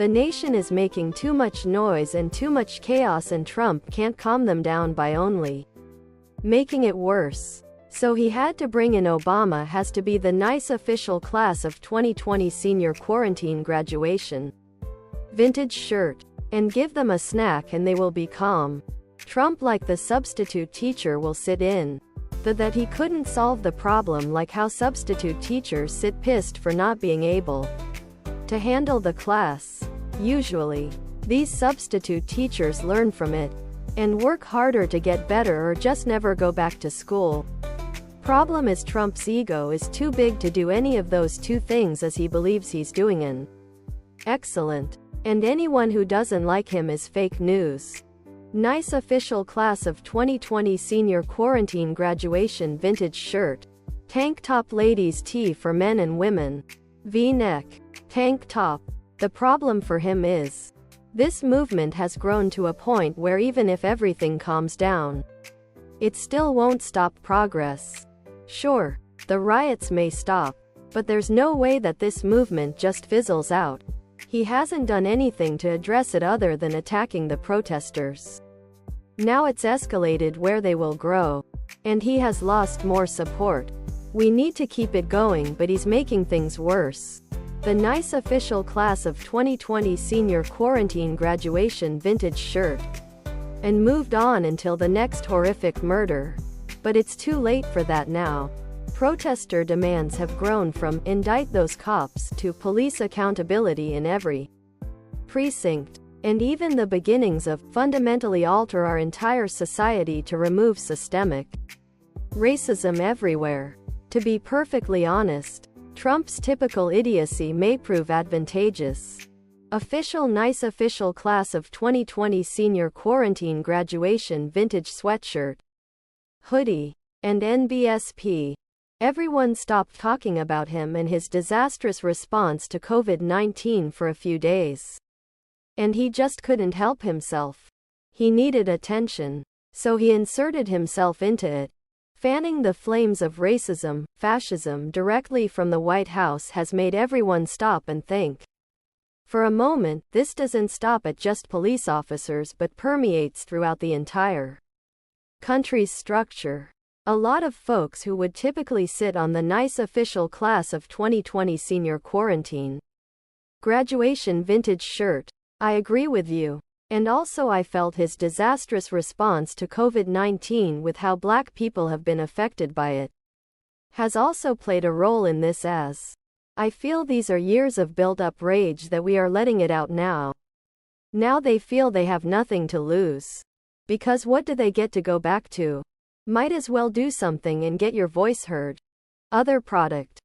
The nation is making too much noise and too much chaos, and Trump can't calm them down by only making it worse. So he had to bring in Obama has to be the nice official class of 2020 senior quarantine graduation vintage shirt, and give them a snack and they will be calm. Trump, like the substitute teacher, will sit in that he couldn't solve the problem, like how substitute teachers sit pissed for not being able to handle the class. Usually, these substitute teachers learn from it and work harder to get better, or just never go back to school. Problem is, Trump's ego is too big to do any of those two things, as he believes he's doing an excellent. And anyone who doesn't like him is fake news. Nice official class of 2020 senior quarantine graduation vintage shirt. Tank top ladies tee for men and women. V-neck. Tank top. The problem for him is, this movement has grown to a point where even if everything calms down, it still won't stop progress. Sure, the riots may stop, but there's no way that this movement just fizzles out. He hasn't done anything to address it other than attacking the protesters. Now it's escalated where they will grow, and he has lost more support. We need to keep it going, but he's making things worse. The nice official class of 2020 senior quarantine graduation vintage shirt, and moved on until the next horrific murder. But it's too late for that now. Protester demands have grown from indict those cops to police accountability in every precinct, and even the beginnings of fundamentally alter our entire society to remove systemic racism everywhere. To be perfectly honest, Trump's typical idiocy may prove advantageous. Official nice official class of 2020 senior quarantine graduation vintage sweatshirt, hoodie, and NBSP. Everyone stopped talking about him and his disastrous response to COVID-19 for a few days. And he just couldn't help himself. He needed attention, so he inserted himself into it. Fanning the flames of racism, fascism directly from the White House has made everyone stop and think. For a moment, this doesn't stop at just police officers but permeates throughout the entire country's structure. A lot of folks who would typically sit on the nice official class of 2020 senior quarantine graduation vintage shirt. I agree with you. And also I felt his disastrous response to COVID-19 with how black people have been affected by it has also played a role in this, as I feel these are years of built-up rage that we are letting it out now. Now they feel they have nothing to lose. Because what do they get to go back to? Might as well do something and get your voice heard. Other product.